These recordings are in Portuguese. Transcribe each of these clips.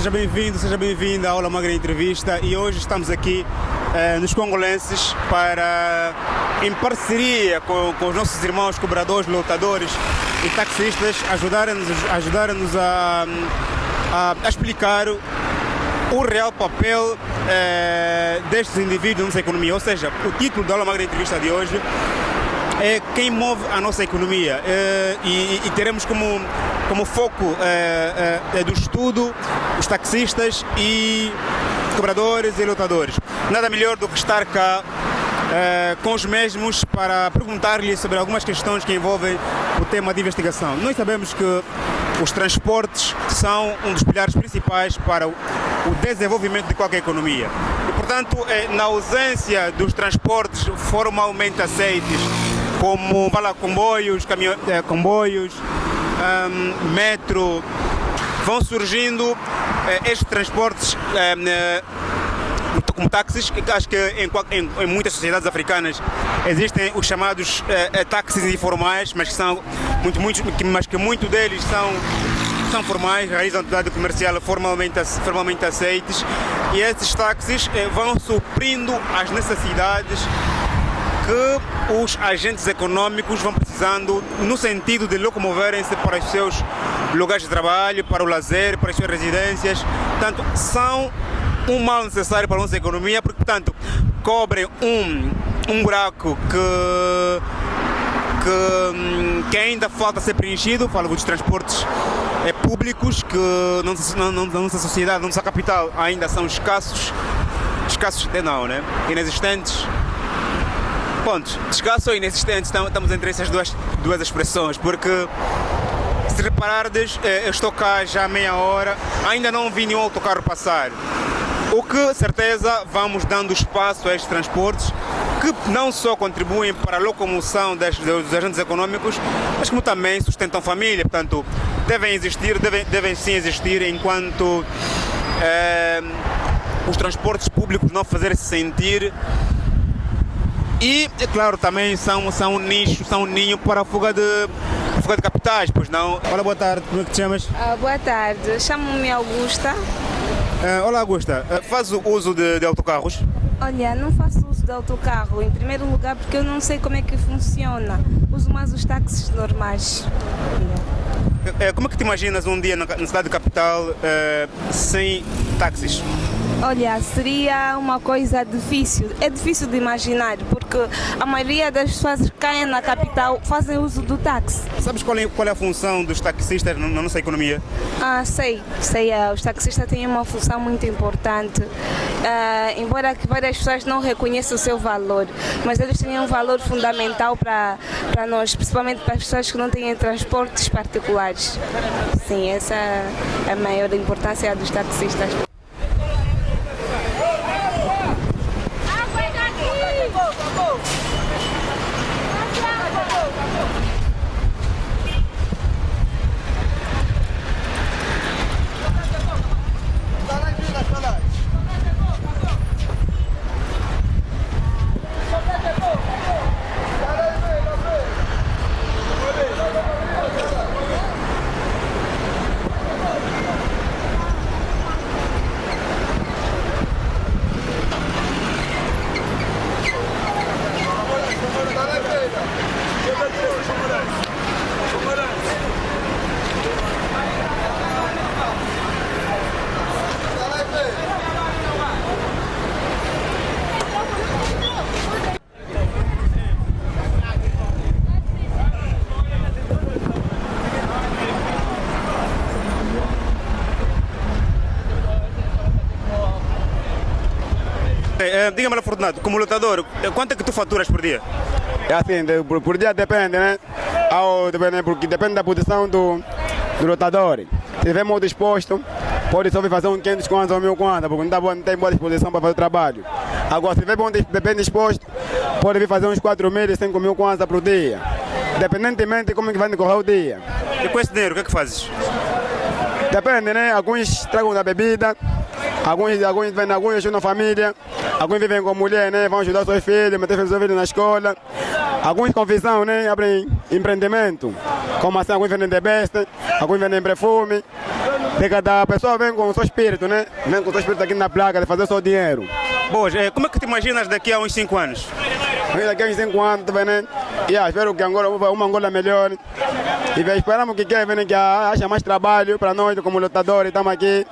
seja bem-vindo, seja bem-vinda à Aula Magra Entrevista e hoje estamos aqui nos Congolenses para, em parceria com os nossos irmãos cobradores, lotadores e taxistas, ajudarem-nos a explicar o real papel destes indivíduos na nossa economia. Ou seja, o título da Aula Magra Entrevista de hoje é quem move a nossa economia e teremos como foco do estudo os taxistas e cobradores e lotadores. Nada melhor do que estar cá com os mesmos para perguntar-lhes sobre algumas questões que envolvem o tema de investigação. Nós sabemos que os transportes são um dos pilares principais para o desenvolvimento de qualquer economia. E, portanto, na ausência dos transportes formalmente aceitos, como comboios, metro, vão surgindo estes transportes como táxis, que acho que em muitas sociedades africanas existem os chamados táxis informais, mas que muitos deles são formais, realizam atividade comercial formalmente aceites, e esses táxis vão suprindo as necessidades que os agentes econômicos vão precisando no sentido de locomoverem-se para os seus lugares de trabalho, para o lazer, para as suas residências. Portanto, são um mal necessário para a nossa economia, porque, portanto, cobrem um buraco que ainda falta ser preenchido. Falo dos transportes públicos, que na nossa sociedade, na nossa capital, ainda são escassos até não, né? Inexistentes. Ponto. Escasso ou inexistente, estamos entre essas duas expressões, porque se reparardes, eu estou cá já há meia hora, ainda não vi nenhum autocarro passar. O que, certeza, vamos dando espaço a estes transportes, que não só contribuem para a locomoção dos agentes econômicos, mas como também sustentam família. Portanto, devem sim existir enquanto os transportes públicos não fazerem-se sentir. E, é claro, também são um nicho, são um ninho para a fuga de capitais, pois não? Olá, boa tarde, como é que te chamas? Boa tarde, chamo-me Augusta. Olá, Augusta, faz o uso de autocarros? Olha, não faço uso de autocarro, em primeiro lugar porque eu não sei como é que funciona. Uso mais os táxis normais. Como é que te imaginas um dia na cidade capital sem táxis? Olha, seria uma coisa difícil. É difícil de imaginar, porque a maioria das pessoas que caem na capital fazem uso do táxi. Sabes qual é a função dos taxistas na nossa economia? Sei. Os taxistas têm uma função muito importante. Embora que várias pessoas não reconheçam o seu valor, mas eles têm um valor fundamental para nós, principalmente para as pessoas que não têm transportes particulares. Sim, essa é a maior importância dos taxistas. Diga-me, Fortunato, como lutador, quanto é que tu faturas por dia? É assim, por dia depende, né? Porque depende da posição do lutador. Se estiver muito disposto, pode só vir fazer um 500 kwanza ou 1000 kwanza, porque não tem boa disposição para fazer o trabalho. Agora, se estiver bem disposto, pode vir fazer uns 4.000 e 5.000 kwanza por dia, independentemente de como que vai decorrer o dia. E com esse dinheiro, o que é que fazes? Depende, né? Alguns tragam da bebida, alguns ajudam na família, alguns vivem com mulher, né? Vão ajudar seus filhos, meter seus filhos na escola. Alguns com visão, né? Abrem empreendimento, como assim, alguns vendem de besta, alguns vendem perfume. De cada pessoa vem com o seu espírito, né? Vem com o seu espírito aqui na placa de fazer o seu dinheiro. Boas, como é que te imaginas daqui a uns 5 anos? Daqui a uns 5 anos, tá vendo, né? Espero que Angola, uma Angola melhor. E esperamos que quer, que acha mais trabalho para nós, como lutadores, estamos aqui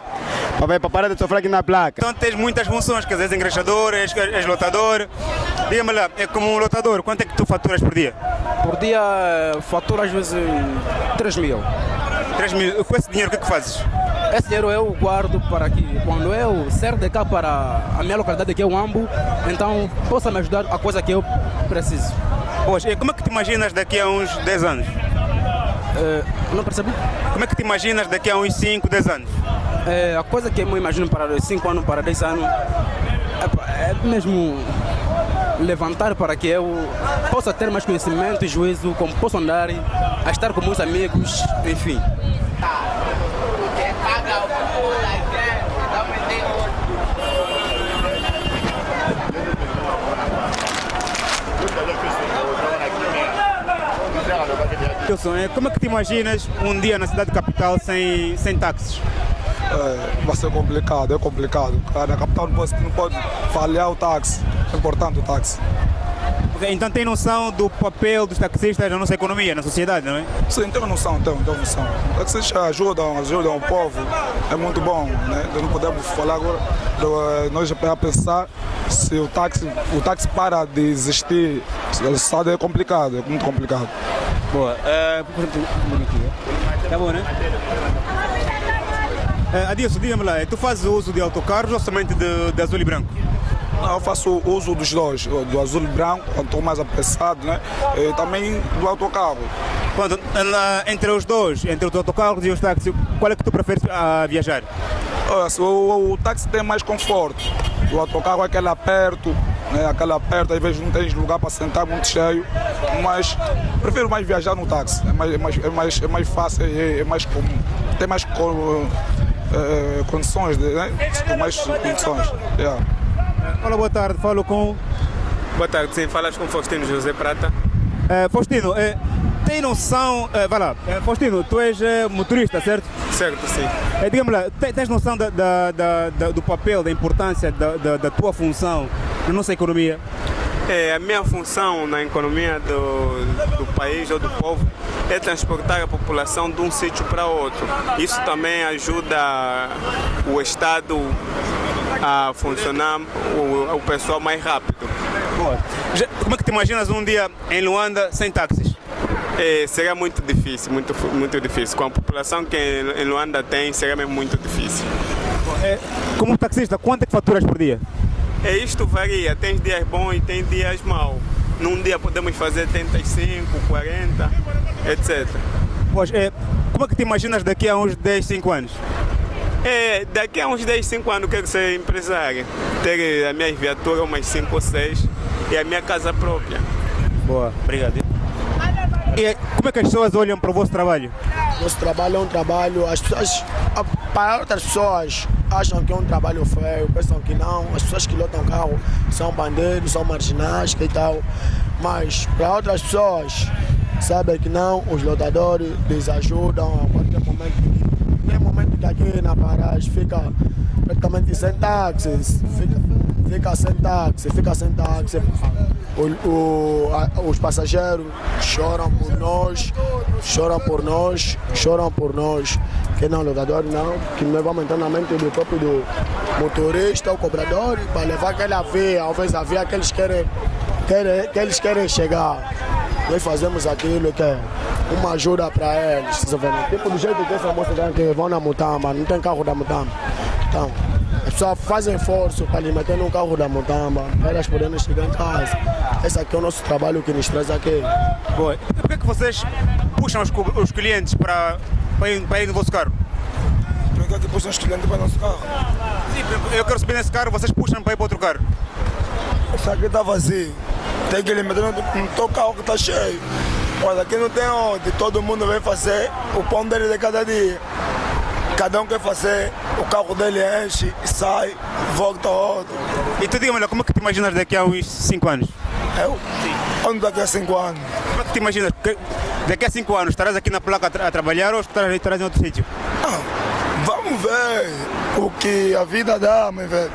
para parar de sofrer aqui na placa. Então tens muitas funções, quer dizer, és engraxador, és lutador. Diga-me lá, como um lutador, quanto é que tu faturas por dia? Por dia faturo às vezes 3 mil. 3 mil. Com esse dinheiro o que fazes? Esse dinheiro eu guardo para que quando eu sair de cá para a minha localidade que é o Ambo, então possa me ajudar a coisa que eu preciso. Pois, e como é que te imaginas daqui a uns 10 anos? Não percebi? Como é que te imaginas daqui a uns 5, 10 anos? A coisa que eu me imagino para 5 anos, para 10 anos, é mesmo levantar para que eu possa ter mais conhecimento e juízo, como posso andar, a estar com meus amigos, enfim. Wilson, como é que te imaginas um dia na cidade capital sem táxis? Vai ser complicado, é complicado. Na capital não pode falhar o táxi, é importante o táxi. Então tem noção do papel dos taxistas na nossa economia, na sociedade, não é? Sim, tenho noção, tenho noção. Taxistas ajudam o povo, é muito bom, né? Não podemos falar agora, nós já a pensar se o táxi para de existir, a sociedade é complicado, é muito complicado. Boa. Tá bom, né? Adilson, diga-me lá, tu fazes uso de autocarros ou somente de azul e branco? Eu faço uso dos dois, do azul e branco, quando estou mais apressado, né? E também do autocarro. Pronto, entre os dois, entre os autocarros e os táxis, qual é que tu preferes viajar? O táxi tem mais conforto, o autocarro é aquele aperto, né? Aquele aperto, às vezes não tens lugar para sentar muito cheio, mas prefiro mais viajar no táxi, é mais fácil, é mais comum, tem mais condições, né? Mais condições. Yeah. Olá, boa tarde, falo com... Boa tarde, sim, falas com Faustino José Prata. Faustino, tem noção, vai lá, Faustino, tu és motorista, certo? Certo, sim. Diga-me lá, tens noção do papel, da importância da tua função na nossa economia? A minha função na economia do país ou do povo é transportar a população de um sítio para outro. Isso também ajuda o Estado a funcionar, o pessoal mais rápido. Boa. Como é que te imaginas um dia em Luanda sem táxis? Seria muito difícil, muito difícil. Com a população que em Luanda tem, seria mesmo muito difícil. Como taxista, quanto é que faturas por dia? Isto varia, tem dias bons e tem dias maus. Num dia podemos fazer 35, 40, etc. Pois, como é que te imaginas daqui a uns 10, 5 anos? Daqui a uns 10, 5 anos quero ser empresário. Ter a minha viatura, umas 5 ou 6 e a minha casa própria. Boa, obrigado. E como é que as pessoas olham para o vosso trabalho? Nosso trabalho é um trabalho, as pessoas, para outras pessoas, acham que é um trabalho feio, pensam que não, as pessoas que lotam carro são bandeiros, são marginais e tal, mas para outras pessoas, sabem que não, os lotadores lhes ajudam a qualquer momento. Tem momento que aqui na paragem fica praticamente sem táxis, fica sem táxi. Os passageiros choram por nós, que não, locador não, que nós vamos entrar na mente do próprio do motorista, o cobrador, para levar aquela via, talvez a via que eles querem chegar. Nós fazemos aquilo que é uma ajuda para eles, tipo do jeito que essa moça que vão na Mutamba, não tem carro da Mutamba. Então, as pessoas fazem esforço para lhe meter no carro da Mutamba, para elas poderem chegar em casa. Esse aqui é o nosso trabalho que nos traz aqui. Boa. E por que vocês puxam os clientes para ir no vosso carro? Por que puxam os clientes para o nosso carro? Sim, eu quero subir nesse carro, vocês puxam para ir para outro carro. Esse aqui está vazio, tem que lhe meter no teu carro que está cheio. Mas aqui não tem onde, todo mundo vem fazer o pão dele de cada dia. Cada um quer fazer, o carro dele enche, sai, volta outro. E tu diga-me, como é que te imaginas daqui a uns 5 anos? Eu? Onde daqui a 5 anos? Como é que te imaginas? Daqui a 5 anos estarás aqui na placa a trabalhar ou estarás em outro sítio? vamos ver o que a vida dá, mas velho.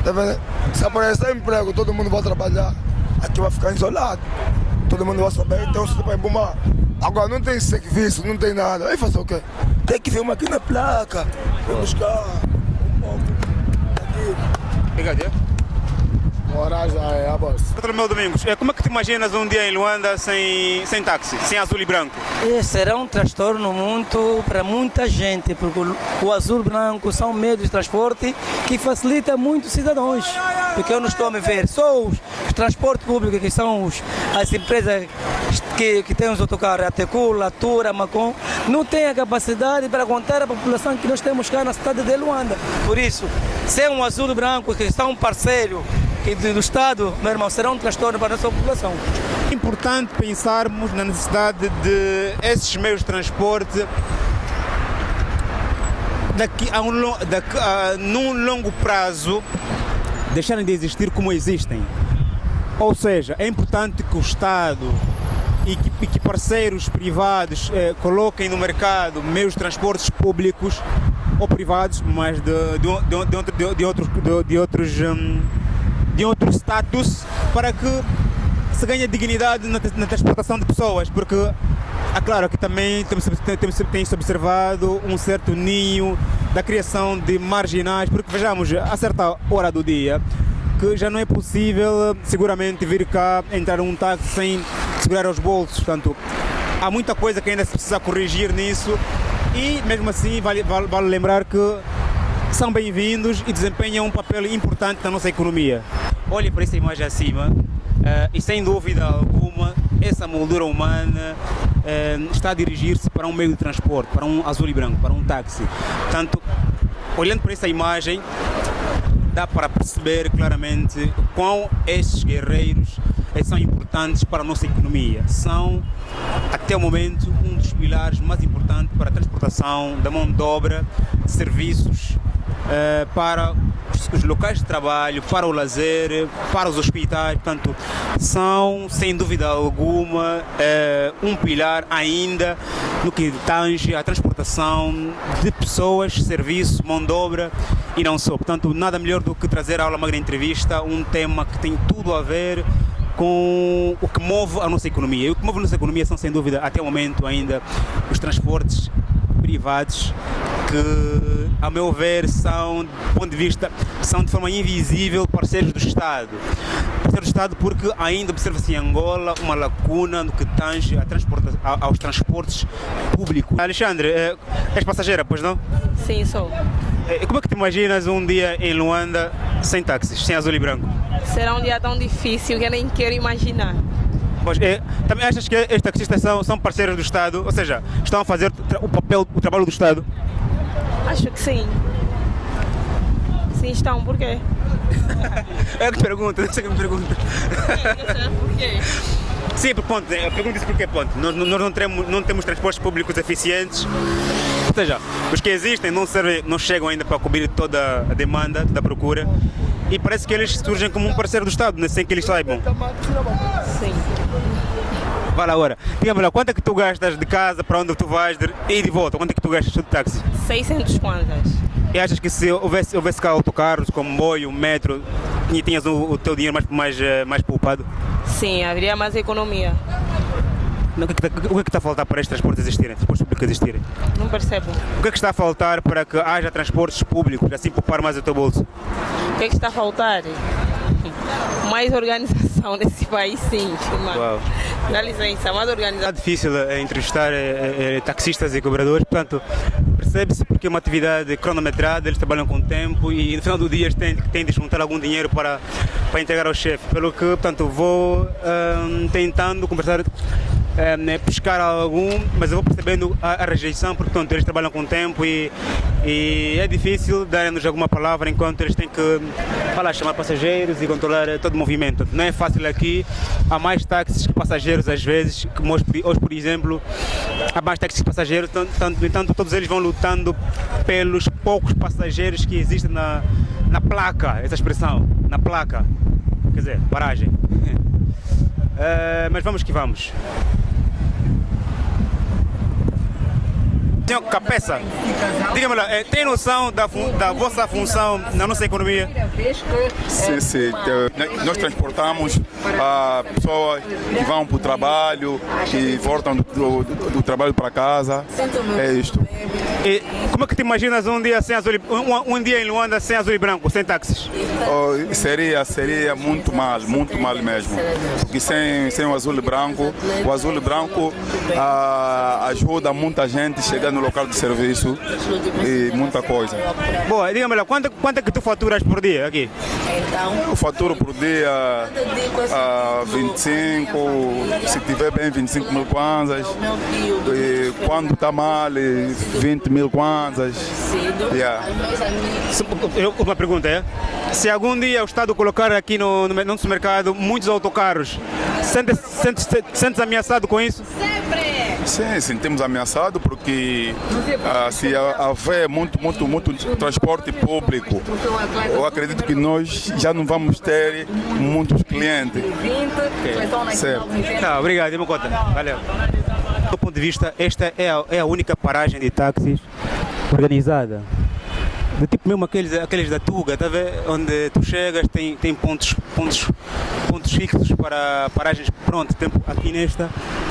Tá vendo? Se aparecer emprego, todo mundo vai trabalhar. Aqui vai ficar isolado. Todo mundo vai saber, então você vai bombar. Agora não tem serviço, não tem nada. Aí fazer o quê? Tem que vir uma aqui na placa. Vou buscar. Obrigado. Agora já é a boss. Bartolomeu Domingos, como é que te imaginas um dia em Luanda sem táxi, sem azul e branco? Será um transtorno muito para muita gente, porque o azul e branco são meios de transporte que facilita muito os cidadãos. Porque eu não estou a me ver, só os transportes públicos, que são as empresas que têm os autocarros, a Tecula, a Tura, a Macon, não têm a capacidade para aguentar a população que nós temos cá na cidade de Luanda. Por isso, ser um azul e branco, que são um parceiro do Estado, meu irmão, será um transtorno para a nossa população. É importante pensarmos na necessidade de esses meios de transporte num longo prazo deixarem de existir como existem. Ou seja, é importante que o Estado e que parceiros privados coloquem no mercado meios de transportes públicos ou privados, mas de outro status, para que se ganhe dignidade na transportação de pessoas, porque é claro que também tem-se observado um certo ninho da criação de marginais, porque vejamos, a certa hora do dia, que já não é possível seguramente vir cá entrar num táxi sem segurar os bolsos, portanto há muita coisa que ainda se precisa corrigir nisso e mesmo assim vale lembrar que são bem-vindos e desempenham um papel importante na nossa economia. Olhem para essa imagem acima e sem dúvida alguma essa moldura humana está a dirigir-se para um meio de transporte, para um azul e branco, para um táxi. Portanto, olhando para essa imagem, dá para perceber claramente quão estes guerreiros são importantes para a nossa economia. São, até o momento, um dos pilares mais importantes para a transportação da mão de obra, serviços, para os locais de trabalho, para o lazer, para os hospitais. Portanto, são, sem dúvida alguma, um pilar ainda no que tange a transportação de pessoas, serviços, mão de obra e não só. Portanto, nada melhor do que trazer à Aula Magra Entrevista um tema que tem tudo a ver com o que move a nossa economia. E o que move a nossa economia são, sem dúvida, até o momento ainda, os transportes privados, que, a meu ver, são, do ponto de vista, são de forma invisível parceiros do Estado. Parceiros do Estado porque ainda observa-se em Angola uma lacuna no que tange aos transportes públicos. Alexandre, és passageira, pois não? Sim, sou. Como é que te imaginas um dia em Luanda sem táxis, sem azul e branco? Será um dia tão difícil que eu nem quero imaginar. Pois, também achas que estes taxistas são parceiros do Estado? Ou seja, estão a fazer o trabalho do Estado? Acho que sim. Sim, estão. Por quê? É que pergunta, deixa que me pergunta. Por quê? Sim, por ponto, a pergunta é porque ponto. Nós não temos transportes públicos eficientes. Ou seja, os que existem não chegam ainda para cobrir toda a demanda, toda a procura. E parece que eles surgem como um parceiro do Estado, né, sem que eles saibam. Sim. Vai lá agora. Diga-me lá, quanto é que tu gastas de casa para onde tu vais e de volta? Quanto é que tu gastas de táxi? 600 kwanzas. E achas que se houvesse cá autocarros, comboio, metro, tinhas o teu dinheiro mais poupado? Sim, haveria mais economia. O que é que está a faltar para estes transportes existirem, transportes públicos existirem? Não percebo. O que é que está a faltar para que haja transportes públicos, assim poupar mais o teu bolso? O que é que está a faltar? Mais organização nesse país, sim. Uau. Dá licença, mais organização. É difícil entrevistar taxistas e cobradores, portanto, percebe-se porque é uma atividade cronometrada, eles trabalham com tempo e no final do dia têm de juntar algum dinheiro para entregar ao chefe. Pelo que, portanto, vou tentando conversar, pescar algum, mas eu vou percebendo a rejeição, porque, portanto, eles trabalham com tempo e é difícil darem-nos alguma palavra enquanto eles têm que chamar passageiros e controlar todo o movimento. Não é fácil aqui, há mais táxis que passageiros às vezes, que hoje, por exemplo, há mais táxis que passageiros, no entanto, todos eles vão lutando pelos poucos passageiros que existem na placa, essa expressão, na placa, quer dizer, paragem. Mas vamos que vamos. Senhor Capeça, diga-me lá, tem noção da vossa função na nossa economia? Sim, sim. Nós transportamos pessoas que vão para o trabalho, que voltam do trabalho para casa. É isto. E como é que te imaginas um dia um dia em Luanda sem azul e branco, sem táxis? Seria muito mal mesmo. Porque sem o azul e branco ajuda muita gente a chegar no local de serviço e muita coisa. Boa, diga-me lá, quanto é que tu faturas por dia aqui? Eu faturo por dia 25, se tiver bem 25 mil kwanzas, e quando está mal 20 mil kwanzas. Yeah. Uma pergunta é, se algum dia o Estado colocar aqui no nosso mercado muitos autocarros, sentes ameaçado com isso? Sim, sentimos ameaçado porque se houver muito transporte público, eu acredito que nós já não vamos ter muitos clientes. Okay. Certo. Obrigado, Irmão Cota. Valeu. Do ponto de vista, esta é a única paragem de táxis organizada. Do tipo mesmo aqueles da Tuga, tá vendo? Onde tu chegas, tem pontos fixos para paragens. Pronto, aqui nesta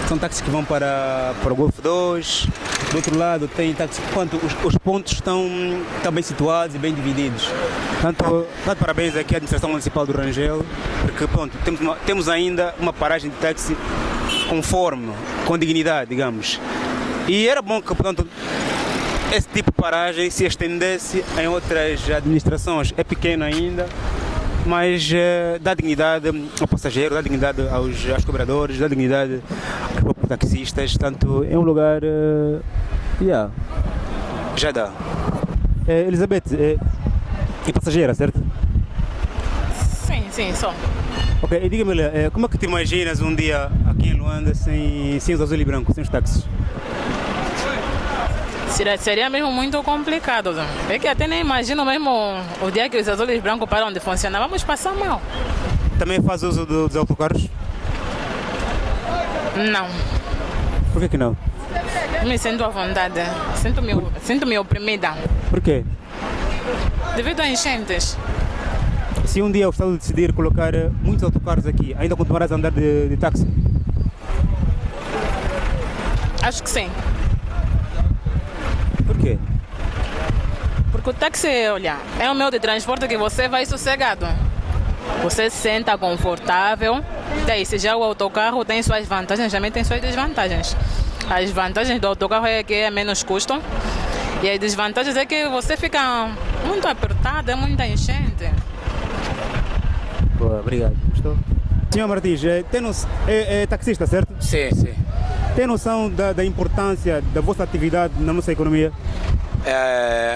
são táxis que vão para o Golf 2. Do outro lado tem táxis. Os pontos estão bem situados e bem divididos. Tanto parabéns aqui à administração municipal do Rangel, porque pronto, temos ainda uma paragem de táxi com dignidade, digamos. E era bom que, portanto, esse tipo de paragem se estendesse em outras administrações. É pequeno ainda, mas dá dignidade ao passageiro, dá dignidade aos cobradores, dá dignidade aos próprios taxistas. Portanto, é um lugar... já dá. Elizabeth, é passageira, certo? Sim, só. Ok, e diga-me, como é que te imaginas um dia aqui em Luanda sem os azul e branco, sem os táxis? Seria mesmo muito complicado. É que até nem imagino mesmo o dia que os azuis brancos param de funcionar. Vamos passar mal. Também faz uso dos autocarros? Não. Por que não? Não me sinto à vontade. Sinto-me oprimida. Por quê? Devido a enchentes. Se um dia o Estado decidir colocar muitos autocarros aqui, ainda continuarás a andar de táxi? Acho que sim. Por quê? Porque o táxi, olha, é um meio de transporte que você vai sossegado. Você se senta confortável. Daí, se já o autocarro tem suas vantagens, também tem suas desvantagens. As vantagens do autocarro é que é menos custo. E as desvantagens é que você fica muito apertado, é muita enchente. Boa, obrigado. Gostou? Senhor Martins, é taxista, certo? Sim, sim. Tem noção da importância da vossa atividade na nossa economia?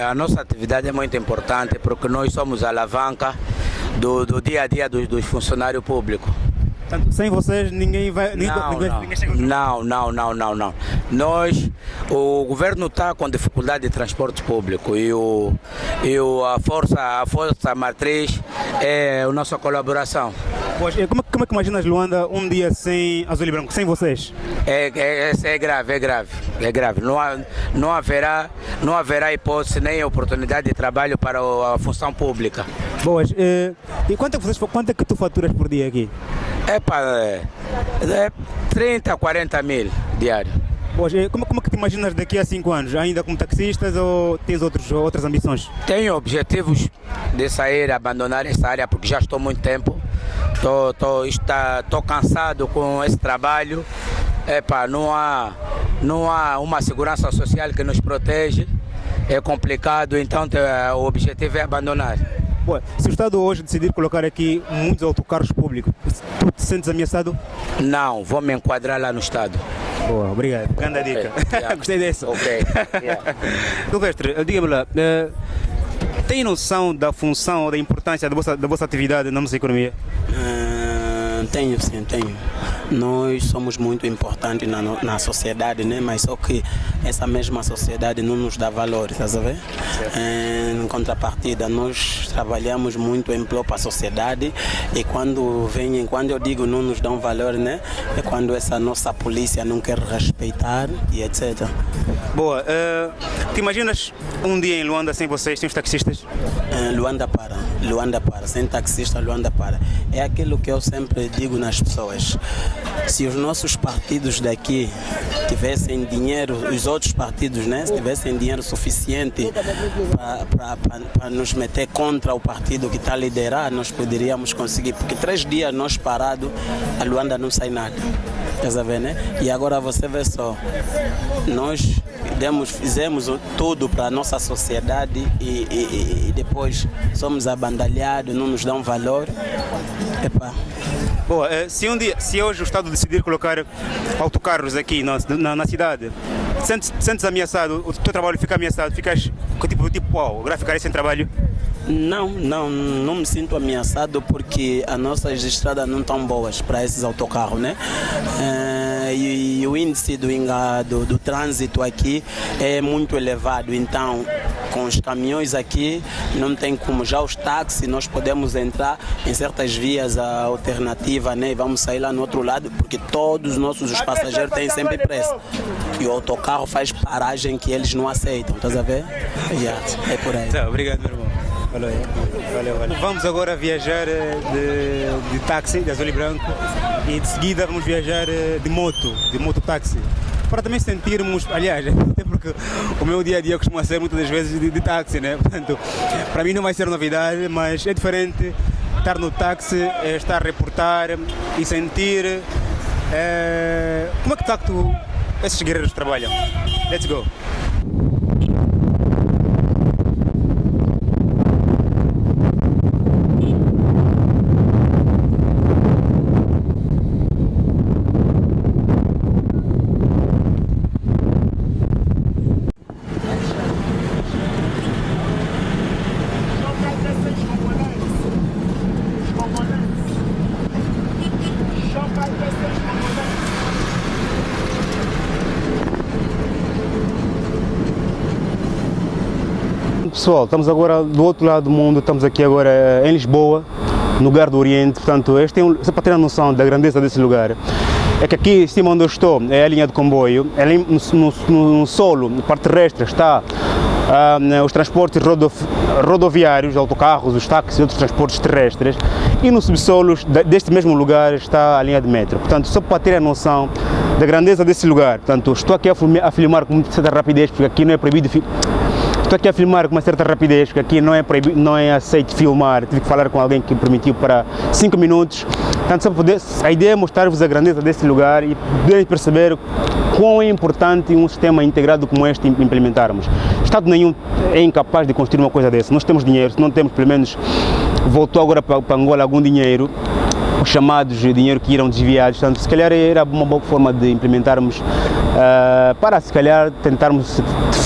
A nossa atividade é muito importante porque nós somos a alavanca do dia a dia dos funcionários públicos. Portanto, sem vocês ninguém vai... Não. Nós, o governo está com dificuldade de transporte público e a força matriz é a nossa colaboração. Pois, como é que imaginas Luanda um dia sem azul e branco, sem vocês? É grave. Não haverá hipótese nem oportunidade de trabalho para a função pública. Boas. E quanto é que tu faturas por dia aqui? 30 a 40 mil diário. Pois, como é que te imaginas daqui a 5 anos? Ainda como taxistas ou tens outras ambições? Tenho objetivos de sair, abandonar essa área porque já estou há muito tempo. Estou cansado com esse trabalho. Não há uma segurança social que nos protege. É complicado, então o objetivo é abandonar. Bom, se o Estado hoje decidir colocar aqui muitos autocarros públicos, tu te sentes ameaçado? Não, vou me enquadrar lá no Estado. Boa, obrigado. Grande dica. Yeah. Gostei dessa. Ok. Yeah. Silvestre, diga-me lá, tem noção da função ou da importância da vossa atividade na nossa economia? Tenho, sim, tenho. nós somos muito importantes na sociedade, né? Mas só que essa mesma sociedade não nos dá valor, estás a ver? Em contrapartida, nós trabalhamos muito em prol para a sociedade e quando eu digo não nos dão valor, né? É quando essa nossa polícia não quer respeitar e etc. Boa. Te imaginas um dia em Luanda sem vocês, sem os taxistas? Luanda para. Sem taxista, Luanda para. É aquilo que eu sempre digo nas pessoas. Se os nossos partidos daqui tivessem dinheiro, os outros partidos, né, se tivessem dinheiro suficiente para nos meter contra o partido que está a liderar, nós poderíamos conseguir. Porque 3 dias nós parados, a Luanda não sai nada. Quer saber, né? E agora você vê só, nós fizemos tudo para a nossa sociedade e depois somos abandalhados, não nos dão valor. Epa. Boa, se hoje o Estado decidir colocar autocarros aqui na cidade, sentes ameaçado, o teu trabalho fica ameaçado, ficas tipo, agora ficarei sem trabalho? Não me sinto ameaçado porque as nossas estradas não estão boas para esses autocarros, né? E o índice do trânsito aqui é muito elevado, então com os caminhões aqui não tem como. Já os táxis nós podemos entrar em certas vias alternativas, né? E vamos sair lá no outro lado porque todos os passageiros têm sempre preço e o autocarro faz paragem que eles não aceitam, estás a ver? É por aí. Tá, obrigado, meu irmão. Valeu. Vamos agora viajar de táxi, de azul e branco, e de seguida vamos viajar de moto-táxi. Para também sentirmos, aliás, até porque o meu dia a dia costuma ser muitas das vezes de táxi, né? Portanto, para mim não vai ser novidade, mas é diferente estar no táxi, estar a reportar e sentir como é que esses guerreiros trabalham. Let's go! Pessoal, estamos agora do outro lado do mundo, estamos aqui agora em Lisboa, no lugar do Oriente. Portanto, só para ter a noção da grandeza desse lugar, é que aqui em cima onde eu estou é a linha de comboio, no solo, na parte terrestre, está os transportes rodoviários, autocarros, os táxis e outros transportes terrestres, e no subsolo deste mesmo lugar está a linha de metro. Portanto, só para ter a noção da grandeza desse lugar. Portanto, estou aqui a filmar com muita certa rapidez, porque aqui não é proibido Estou aqui a filmar com uma certa rapidez, porque aqui não é aceito filmar, tive que falar com alguém que permitiu para 5 minutos. Portanto, a ideia é mostrar-vos a grandeza desse lugar e poderem perceber quão é importante um sistema integrado como este implementarmos. Estado nenhum é incapaz de construir uma coisa dessa. Nós temos dinheiro, se não temos, pelo menos voltou agora para Angola algum dinheiro, os chamados dinheiro que irão desviados. Portanto, se calhar era uma boa forma de implementarmos para, se calhar, tentarmos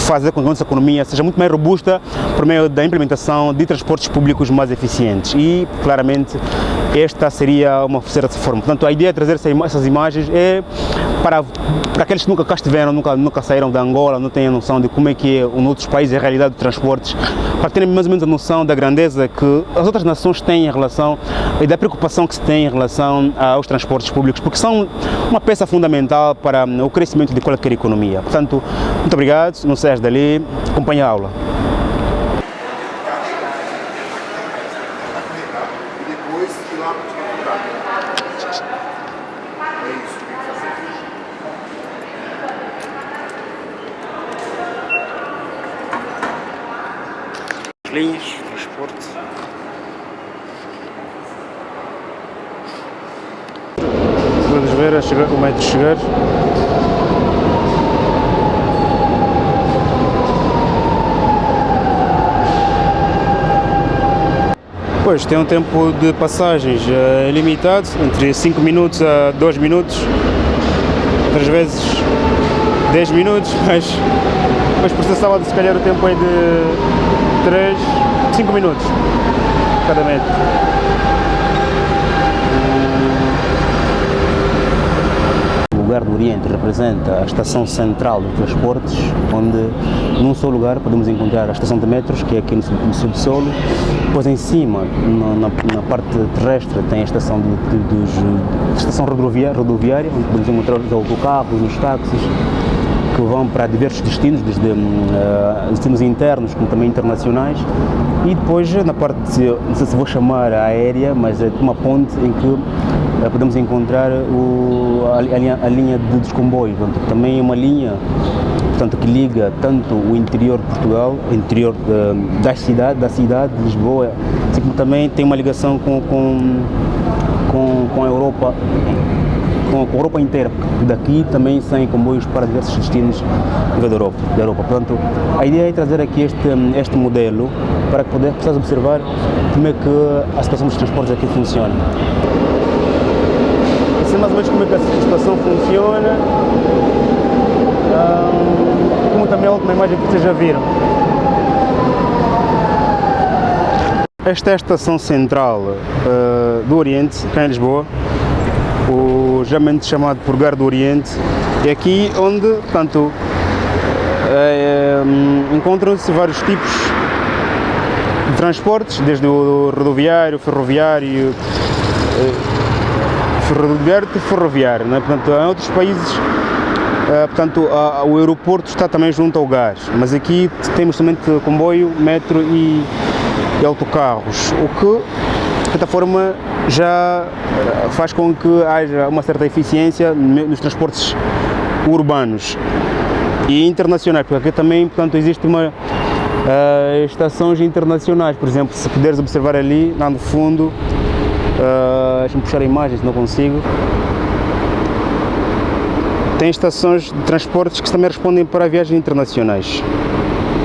fazer com que a nossa economia seja muito mais robusta por meio da implementação de transportes públicos mais eficientes. E, claramente, esta seria uma certa forma. Portanto, a ideia de trazer essas imagens é para aqueles que nunca cá estiveram, nunca saíram da Angola, não têm a noção de como é que é em outros países a realidade dos transportes, para terem mais ou menos a noção da grandeza que as outras nações têm em relação e da preocupação que se tem em relação aos transportes públicos, porque são uma peça fundamental para o crescimento de qualquer economia. Portanto, muito obrigado, não saias dali, acompanhe a aula. Linhas, transporte. Vamos ver o metro chegar. Pois, tem um tempo de passagens limitado, entre 5 minutos a 2 minutos, outras vezes 10 minutos, mas por ser sábado se calhar o tempo é de 5 minutos cada metro. Lugar do Oriente representa a estação central dos transportes, onde num só lugar podemos encontrar a estação de metros, que é aqui no subsolo. Depois em cima, na parte terrestre, tem a estação, estação rodoviária, onde podemos encontrar os autocarros, os táxis, que vão para diversos destinos, desde destinos internos como também internacionais. E depois na parte, não sei se vou chamar aérea, mas é uma ponte em que podemos encontrar a linha dos comboios. Portanto, também é uma linha, portanto, que liga tanto o interior de Portugal, o interior da cidade de Lisboa, assim como também tem uma ligação com a Europa, com a Europa inteira. Daqui também saem comboios para diversos destinos da Europa. Portanto, a ideia é trazer aqui este modelo para que possamos observar como é que a situação dos transportes aqui funciona. Assim, mais ou menos como é que a situação funciona, como também a última imagem que vocês já viram. Esta é a estação central do Oriente, cá em Lisboa, geralmente chamado por Gar do Oriente, é aqui onde, portanto, encontram-se vários tipos de transportes, desde o rodoviário, ferroviário, não é? Portanto, em outros países, portanto, o aeroporto está também junto ao gás, mas aqui temos somente comboio, metro e autocarros, o que, de certa forma, já faz com que haja uma certa eficiência nos transportes urbanos e internacionais, porque aqui também, portanto, existe estações internacionais. Por exemplo, se puderes observar ali, lá no fundo, deixa-me puxar a imagem se não consigo, tem estações de transportes que também respondem para viagens internacionais.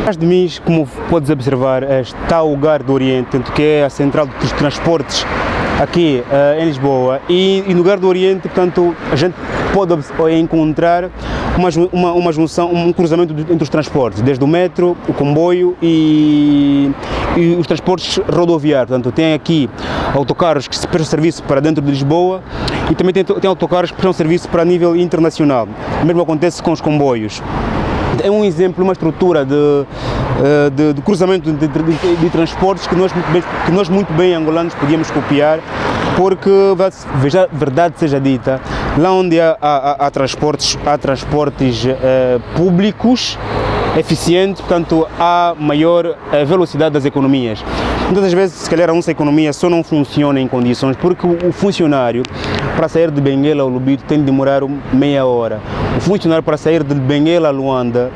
Atrás de mim, como podes observar, está o Gar do Oriente, que é a central dos transportes aqui em Lisboa, e no Gar do Oriente, portanto, a gente pode encontrar uma junção, um cruzamento entre os transportes, desde o metro, o comboio e os transportes rodoviários. Portanto, tem aqui autocarros que prestam serviço para dentro de Lisboa e também tem autocarros que prestam serviço para nível internacional. O mesmo acontece com os comboios. É um exemplo, uma estrutura de cruzamento de transportes que nós muito bem angolanos podíamos copiar, porque, verdade seja dita, lá onde há transportes públicos eficientes, portanto, há maior velocidade das economias. Muitas das vezes, se calhar, a nossa economia só não funciona em condições porque o funcionário, para sair de Benguela ao Lubito, tem de demorar meia hora. O funcionário, para sair de Benguela a Luanda,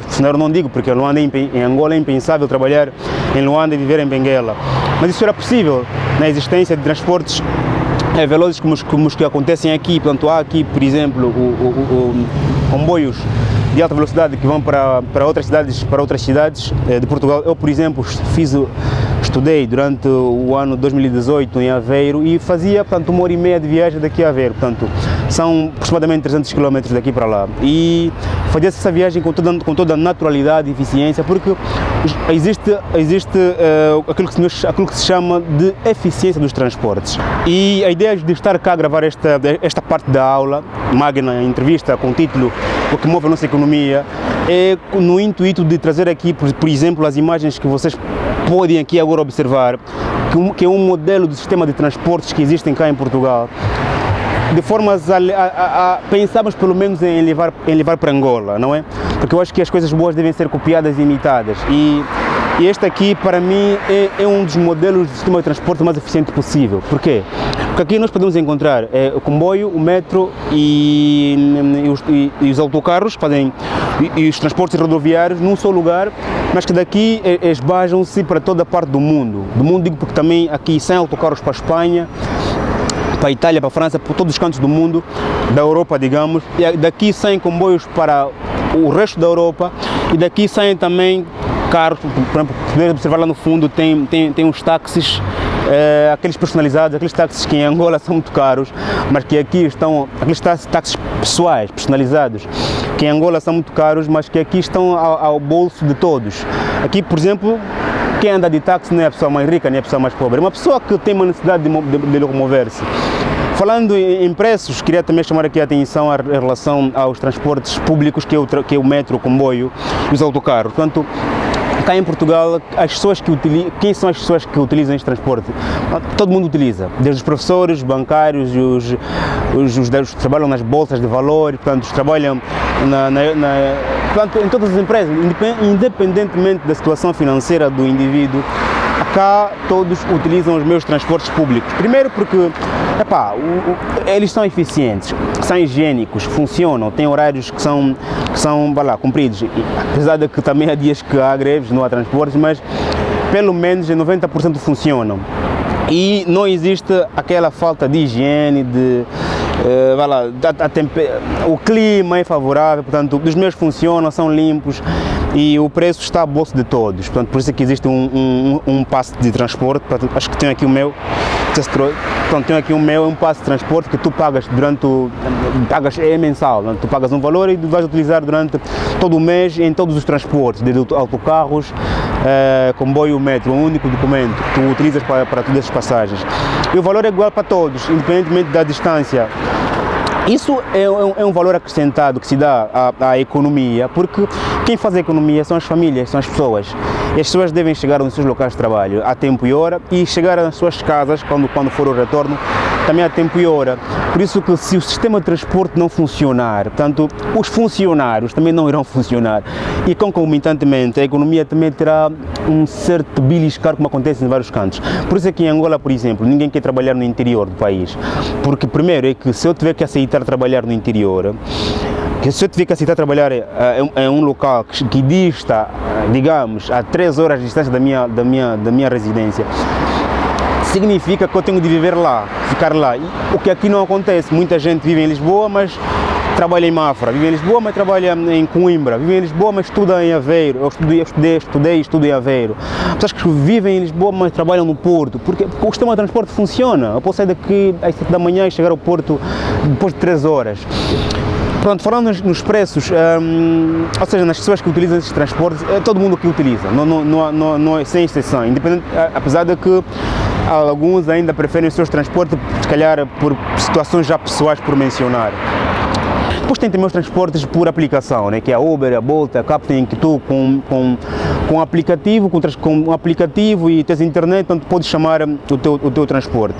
funcionário não digo, porque Luanda, em Angola é impensável trabalhar em Luanda e viver em Benguela. Mas isso era possível na existência de transportes velozes como os que acontecem aqui. Portanto, há aqui, por exemplo, comboios de alta velocidade que vão para outras cidades de Portugal. Eu, por exemplo, estudei durante o ano 2018 em Aveiro e fazia, portanto, 1h30 de viagem daqui a Aveiro. Portanto, são aproximadamente 300 km daqui para lá. E fazia essa viagem com toda a naturalidade e eficiência, porque existe aquilo que se chama de eficiência dos transportes. E a ideia de estar cá a gravar esta parte da aula, magna entrevista com o título "O que move a nossa economia", é no intuito de trazer aqui, por exemplo, as imagens que vocês podem aqui agora observar, que é um modelo de sistema de transportes que existem cá em Portugal, de formas a pensarmos pelo menos em levar para Angola, não é? Porque eu acho que as coisas boas devem ser copiadas e imitadas. E este aqui, para mim, é um dos modelos de sistema de transporte mais eficiente possível. Por quê? Porque aqui nós podemos encontrar o comboio, o metro e os autocarros e os transportes rodoviários num só lugar, mas que daqui esbajam-se para toda a parte do mundo. Do mundo digo porque também aqui saem autocarros para a Espanha, para a Itália, para a França, por todos os cantos do mundo, da Europa, digamos, e daqui saem comboios para o resto da Europa e daqui saem também carros. Por exemplo, podemos observar lá no fundo, tem uns táxis, aqueles personalizados, aqueles táxis que em Angola são muito caros, mas que aqui estão, aqueles táxis pessoais, personalizados, que em Angola são muito caros, mas que aqui estão ao bolso de todos. Aqui, por exemplo, quem anda de táxi não é a pessoa mais rica nem a pessoa mais pobre, é uma pessoa que tem uma necessidade de locomover-se. Falando em preços, queria também chamar aqui a atenção em relação aos transportes públicos, que é o metro, o comboio e os autocarros. Portanto, cá em Portugal, quem são as pessoas que utilizam este transporte? Todo mundo utiliza, desde os professores, os bancários, os que trabalham nas bolsas de valores, portanto, os que trabalham portanto, em todas as empresas, independentemente da situação financeira do indivíduo. Cá todos utilizam os meus transportes públicos. Primeiro porque eles são eficientes, são higiênicos, funcionam, têm horários que são cumpridos. Apesar de que também há dias que há greves, não há transportes, mas pelo menos em 90% funcionam. E não existe aquela falta de higiene, o clima é favorável, portanto, os meus funcionam, são limpos e o preço está a bolso de todos. Portanto, por isso é que existe um passe de transporte. Portanto, acho que tenho aqui o meu. Então, tenho aqui o meu, um passe de transporte que tu pagas é mensal, tu pagas um valor e vais utilizar durante todo o mês em todos os transportes, desde autocarros, comboio, metro, um único documento que tu utilizas para todas as passagens. E o valor é igual para todos, independentemente da distância. Isso é um valor acrescentado que se dá à economia, porque quem faz a economia são as famílias, são as pessoas. E as pessoas devem chegar nos seus locais de trabalho a tempo e hora e chegar às suas casas, quando for o retorno, também a tempo e hora. Por isso que se o sistema de transporte não funcionar, portanto, os funcionários também não irão funcionar. E concomitantemente, a economia também terá um certo beliscar, como acontece em vários cantos. Por isso é que em Angola, por exemplo, ninguém quer trabalhar no interior do país. Porque primeiro é que se eu tiver que aceitar trabalhar no interior, que se eu tiver que aceitar trabalhar em um local que dista, digamos, a 3 horas de distância da minha residência, significa que eu tenho de viver lá, ficar lá. E o que aqui não acontece, muita gente vive em Lisboa, mas trabalha em Mafra, vive em Lisboa, mas trabalha em Coimbra, vive em Lisboa, mas estuda em Aveiro. Eu estudei e estudo em Aveiro. Pessoas que vivem em Lisboa, mas trabalham no Porto, porque o sistema de transporte funciona. Eu posso sair daqui às 7 da manhã e chegar ao Porto depois de 3 horas. Pronto, falando nos preços, ou seja, nas pessoas que utilizam esses transportes, é todo mundo que utiliza, não é sem exceção, independente, apesar de que alguns ainda preferem os seus transportes, se calhar por situações já pessoais por mencionar. Depois tem também os transportes por aplicação, né, que é a Uber, a Bolt, a Captain, que tu com um aplicativo e tens internet, portanto podes chamar o teu transporte.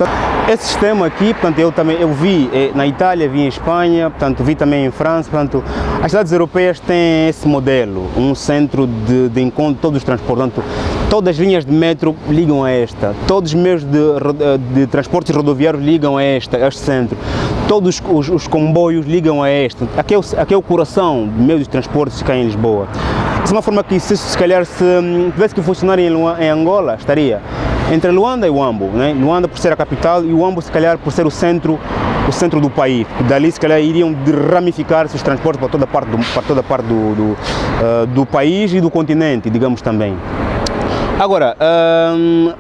Esse sistema aqui, portanto, eu vi na Itália, vi em Espanha, portanto, vi também em França, portanto, as cidades europeias têm esse modelo, um centro de encontro de todos os transportes, portanto, todas as linhas de metro ligam a esta, todos os meios de transportes rodoviários ligam a este centro, todos os comboios ligam a este. Aqui é o coração do meio de transportes cá em Lisboa. Essa é uma forma que, se calhar, se tivesse que funcionar em Angola, estaria entre Luanda e Huambo, né? Luanda por ser a capital e Huambo, se calhar, por ser o centro do país. Dali, se calhar, iriam ramificar-se os transportes para toda a parte do país e do continente, digamos também. Agora,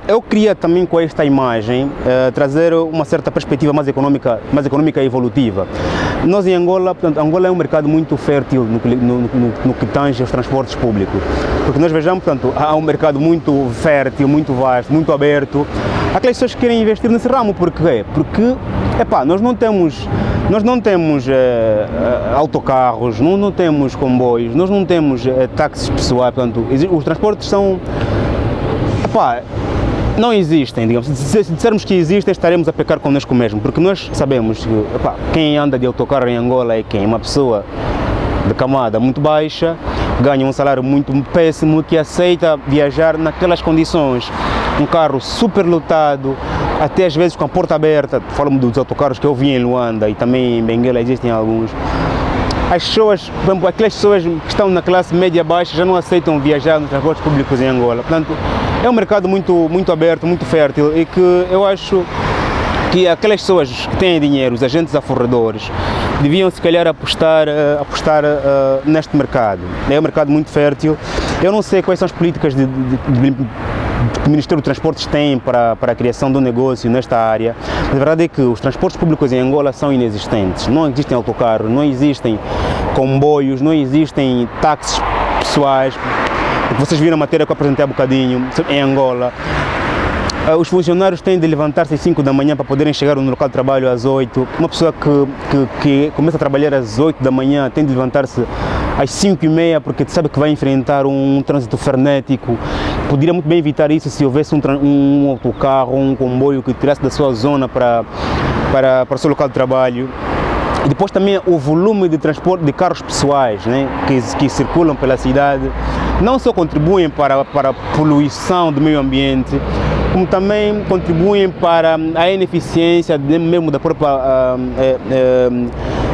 eu queria também com esta imagem trazer uma certa perspectiva mais econômica e evolutiva. Nós em Angola, portanto, Angola é um mercado muito fértil no que tange aos transportes públicos, porque nós vejamos, portanto, há um mercado muito fértil, muito vasto, muito aberto. Aquelas pessoas que querem investir nesse ramo, porque nós não temos autocarros, não temos comboios, nós não temos táxis pessoais, portanto, os transportes são não existem, digamos. Se dissermos que existem, estaremos a pecar connosco mesmo, porque nós sabemos que quem anda de autocarro em Angola é quem? Uma pessoa de camada muito baixa, ganha um salário muito péssimo, que aceita viajar naquelas condições. Um carro super lotado, até às vezes com a porta aberta. Falo-me dos autocarros que eu vi em Luanda e também em Benguela existem alguns. As pessoas, aquelas pessoas que estão na classe média baixa já não aceitam viajar nos transportes públicos em Angola. Portanto, é um mercado muito aberto, muito fértil, e que eu acho que aquelas pessoas que têm dinheiro, os agentes aforradores, deviam se calhar apostar neste mercado. É um mercado muito fértil. Eu não sei quais são as políticas que o Ministério dos Transportes tem para a criação de um negócio nesta área, mas a verdade é que os transportes públicos em Angola são inexistentes. Não existem autocarros, não existem comboios, não existem táxis pessoais. Vocês viram a matéria que eu apresentei há bocadinho em Angola. Os funcionários têm de levantar-se às 5 da manhã para poderem chegar no local de trabalho às 8. Uma pessoa que começa a trabalhar às 8 da manhã tem de levantar-se às 5h30 porque sabe que vai enfrentar um trânsito frenético. Poderia muito bem evitar isso se houvesse um autocarro, um comboio que tirasse da sua zona para o seu local de trabalho. E depois também o volume de transporte de carros pessoais, né, que circulam pela cidade, não só contribuem para a poluição do meio ambiente, como também contribuem para a ineficiência mesmo da própria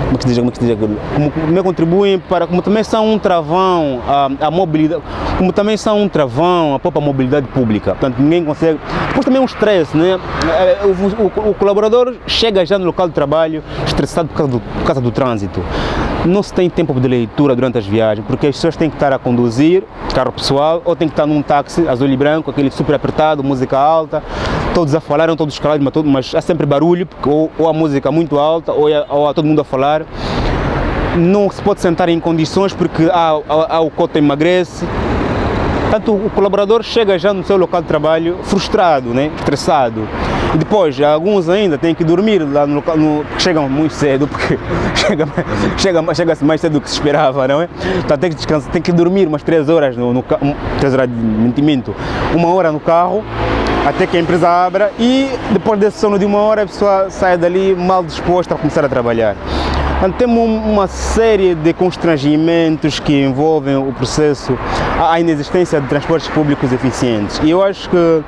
como contribuem para, como também são um travão à mobilidade, como também são um travão à própria mobilidade pública. Portanto, ninguém consegue. Depois também um estresse, né? O colaborador chega já no local de trabalho estressado por causa do trânsito. Não se tem tempo de leitura durante as viagens, porque as pessoas têm que estar a conduzir carro pessoal ou têm que estar num táxi azul e branco, aquele super apertado, música alta, todos a falar, todos calados, mas há sempre barulho, porque ou a música muito alta ou há todo mundo a falar. Não se pode sentar em condições porque o cota emagrece. Portanto, o colaborador chega já no seu local de trabalho frustrado, né? Estressado. E depois, alguns ainda têm que dormir lá no local, chegam muito cedo, porque chega-se mais cedo do que se esperava, não é? Então tem que descansar, tem que dormir umas 3 horas, 3 horas de mentimento, 1 hora no carro, até que a empresa abra, e depois desse sono de 1 hora a pessoa sai dali mal disposta a começar a trabalhar. Então, temos uma série de constrangimentos que envolvem o processo, a inexistência de transportes públicos eficientes. E eu acho que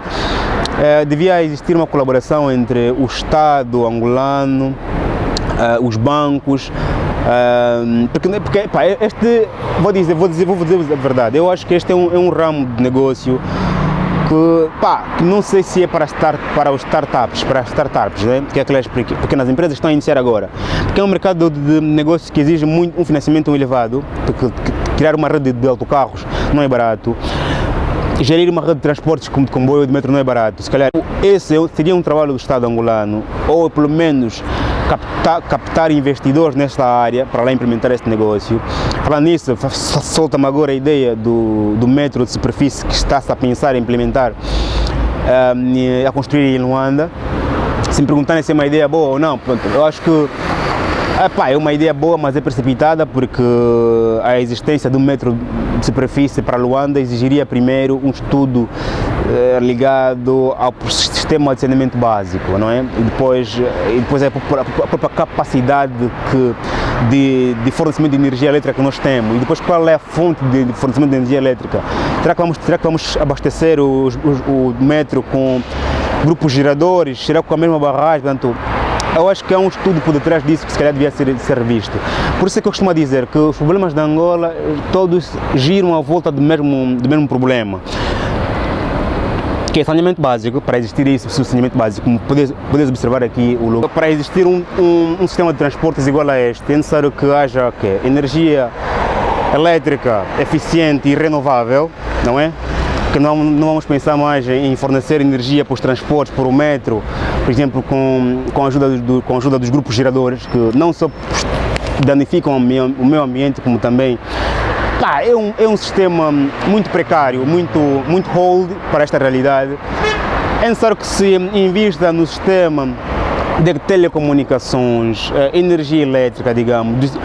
devia existir uma colaboração entre o Estado angolano, os bancos, porque vou dizer a verdade, eu acho que este é um ramo de negócio que não sei se é para os startups, né? Que aquelas pequenas empresas estão a iniciar agora, porque é um mercado de negócio que exige um financiamento elevado, porque criar uma rede de autocarros não é barato, gerir uma rede de transportes como de comboio ou de metro não é barato. Se calhar esse seria um trabalho do Estado angolano, ou pelo menos captar investidores nesta área para lá implementar este negócio. Falando nisso, solta-me agora a ideia do metro de superfície que está-se a pensar em implementar, a construir em Luanda. Se me perguntarem se é uma ideia boa ou não, pronto, eu acho que é uma ideia boa, mas é precipitada, porque a existência de um metro de superfície para Luanda exigiria primeiro um estudo ligado ao sistema de saneamento básico, não é? E depois a própria capacidade de fornecimento de energia elétrica que nós temos, e depois qual é a fonte de fornecimento de energia elétrica. Será que vamos abastecer o metro com grupos geradores? Será que com a mesma barragem? Portanto, eu acho que há um estudo por detrás disso que se calhar devia ser visto. Por isso é que eu costumo dizer que os problemas da Angola todos giram à volta do mesmo problema, que é saneamento básico. Para existir isso, saneamento básico, como podes observar aqui, para existir um sistema de transportes igual a este, é necessário que haja energia elétrica eficiente e renovável, não é? Que não vamos pensar mais em fornecer energia para os transportes, por o metro, por exemplo, com a ajuda dos grupos geradores, que não só danificam o meio ambiente, como também é um sistema muito precário, muito hold para esta realidade. É necessário que se invista no sistema de telecomunicações, energia elétrica, digamos,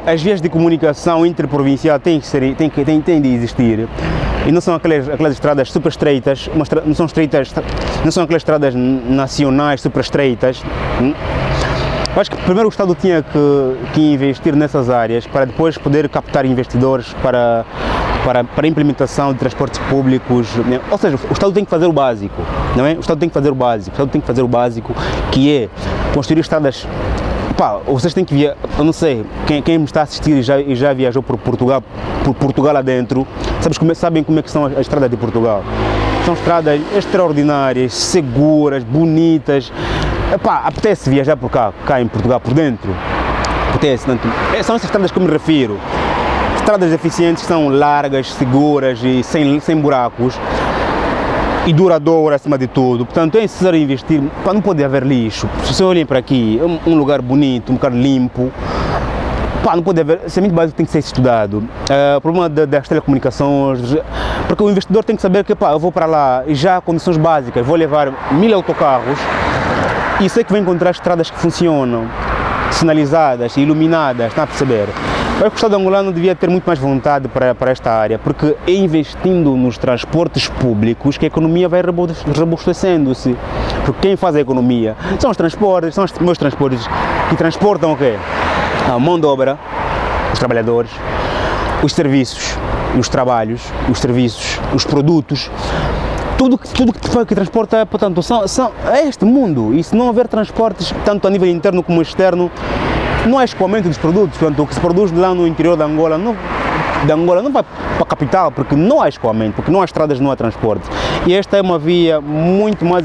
as vias de comunicação interprovincial têm de existir, e não são aquelas estradas super estreitas, não são aquelas estradas nacionais super estreitas. Acho que primeiro o Estado tinha que investir nessas áreas para depois poder captar investidores para a implementação de transportes públicos. Ou seja, o Estado tem que fazer o básico, não é? O Estado tem que fazer o básico, que é construir estradas. Vocês têm que viajar, eu não sei, quem me está a assistir e já viajou por Portugal adentro, sabem como é que são as estradas de Portugal. São estradas extraordinárias, seguras, bonitas. Apetece viajar por cá em Portugal, por dentro. Apetece. São essas estradas que eu me refiro. Estradas eficientes, são largas, seguras e sem buracos. E duradoura acima de tudo. Portanto, é necessário investir, não pode haver lixo. Se vocês olhem para aqui, é um lugar bonito, um lugar limpo. Pá, não pode haver, isso é muito básico, tem que ser estudado. O problema das telecomunicações, porque o investidor tem que saber que, pá, eu vou para lá e já há condições básicas, vou levar 1000 autocarros e sei que vou encontrar estradas que funcionam, sinalizadas, iluminadas, está a perceber? Eu acho que o Estado angolano devia ter muito mais vontade para esta área, porque é investindo nos transportes públicos que a economia vai robustecendo-se. Porque quem faz a economia são os transportes, são os meus transportes que transportam o quê? A mão de obra, os trabalhadores, os serviços, os trabalhos, os serviços, os produtos. Tudo que transporta, portanto, é este mundo. E se não houver transportes, tanto a nível interno como externo, não há escoamento dos produtos. Portanto, o que se produz lá no interior da Angola não vai para a capital, porque não há escoamento, porque não há estradas, não há transporte. E esta é uma via muito mais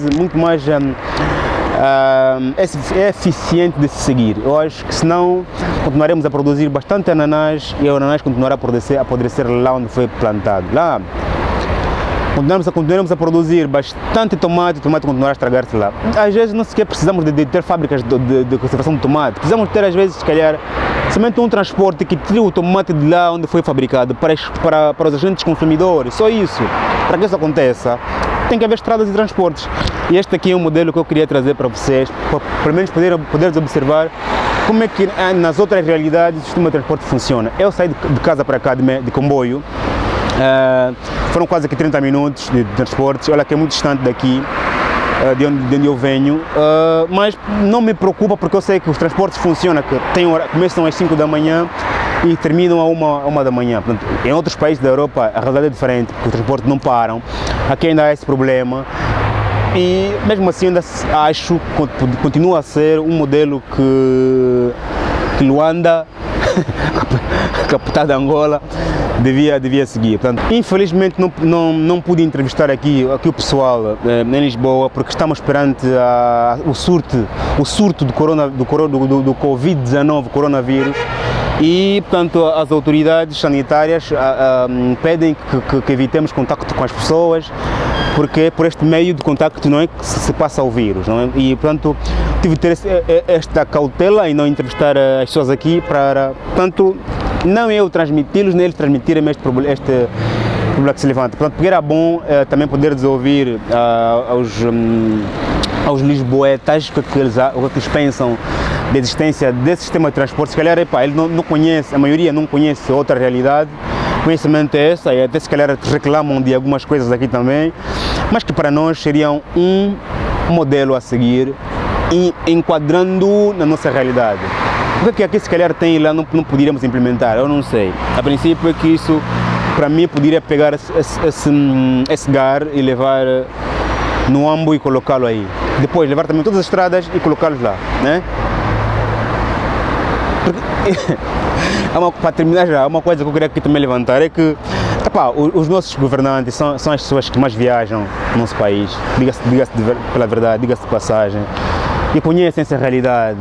eficiente de se seguir. Eu acho que senão continuaremos a produzir bastante ananás e o ananás continuará a apodrecer lá onde foi plantado. Lá continuaremos a produzir bastante tomate, o tomate continuará a estragar-se lá. Às vezes não sequer precisamos de ter fábricas de conservação de tomate, precisamos ter às vezes, se calhar, somente um transporte que tire o tomate de lá onde foi fabricado para os agentes consumidores, só isso. Para que isso aconteça, tem que haver estradas e transportes. E este aqui é um modelo que eu queria trazer para vocês, para pelo menos poderes observar como é que nas outras realidades o sistema de transporte funciona. Eu saí de casa para cá de comboio, foram quase aqui 30 minutos de transportes, olha que é muito distante daqui, de onde eu venho, mas não me preocupa porque eu sei que os transportes funcionam, que começam às 5 da manhã e terminam a uma da manhã. Portanto, em outros países da Europa a realidade é diferente, porque os transportes não param, aqui ainda há esse problema. E mesmo assim ainda acho que continua a ser um modelo que Luanda, capital de Angola, devia seguir. Portanto, infelizmente não pude entrevistar aqui o pessoal em Lisboa, porque estamos perante o surto do Covid-19, coronavírus, e portanto as autoridades sanitárias pedem que evitemos contacto com as pessoas, porque é por este meio de contacto não é que se passa o vírus, não é? E portanto tive de ter esta cautela e não entrevistar as pessoas aqui para, portanto, não eu transmiti-los, nem eles transmitirem este problema que se levanta. Portanto, porque era bom também poder ouvir aos lisboetas o que eles pensam da existência desse sistema de transporte. Se calhar, ele não conhece, a maioria não conhece outra realidade, conhecimento é essa, e até se calhar reclamam de algumas coisas aqui também, mas que para nós seriam um modelo a seguir, enquadrando na nossa realidade. O que aqui se calhar tem lá não poderíamos implementar, eu não sei. A princípio é que isso, para mim, poderia pegar esse gar e levar no Ambo e colocá-lo aí. Depois levar também todas as estradas e colocá-los lá, né? Para terminar já, uma coisa que eu queria aqui também levantar é que os nossos governantes são as pessoas que mais viajam no nosso país, diga-se pela verdade, diga-se de passagem, e conhecem essa realidade.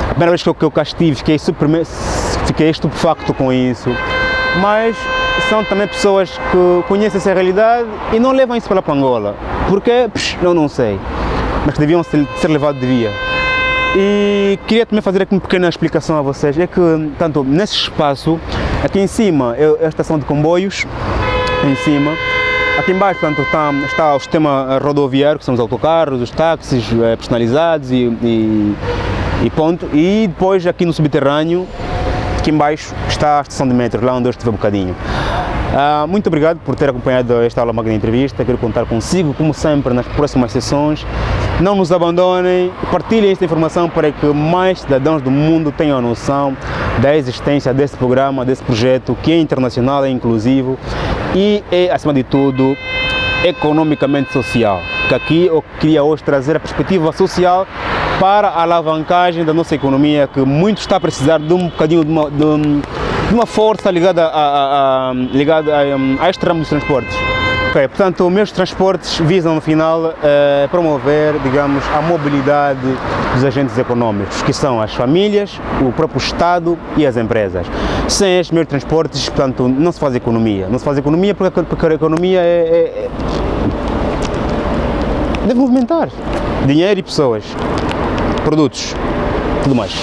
A primeira vez que eu cá estive, fiquei estupefacto com isso, mas são também pessoas que conhecem essa realidade e não levam isso para Angola, porque eu não sei, mas deviam ser levados de via. E queria também fazer aqui uma pequena explicação a vocês, é que tanto nesse espaço, aqui em cima é a estação de comboios, em cima, aqui embaixo portanto, está o sistema rodoviário, que são os autocarros, os táxis personalizados e ponto, e depois aqui no subterrâneo, aqui embaixo, está a estação de metro, lá onde eu estive um bocadinho. Muito obrigado por ter acompanhado esta aula magna entrevista, quero contar consigo, como sempre, nas próximas sessões. Não nos abandonem, partilhem esta informação para que mais cidadãos do mundo tenham a noção da existência desse programa, desse projeto, que é internacional, é inclusivo e é, acima de tudo, economicamente social. Porque aqui eu queria hoje trazer a perspectiva social para a alavancagem da nossa economia, que muito está a precisar de um bocadinho de uma força ligada a este ramo dos transportes. Okay, portanto, os meus transportes visam no final promover, digamos, a mobilidade dos agentes econômicos, que são as famílias, o próprio Estado e as empresas. Sem estes meus transportes, portanto, não se faz economia. Não se faz economia porque a economia deve movimentar dinheiro e pessoas, produtos, tudo mais.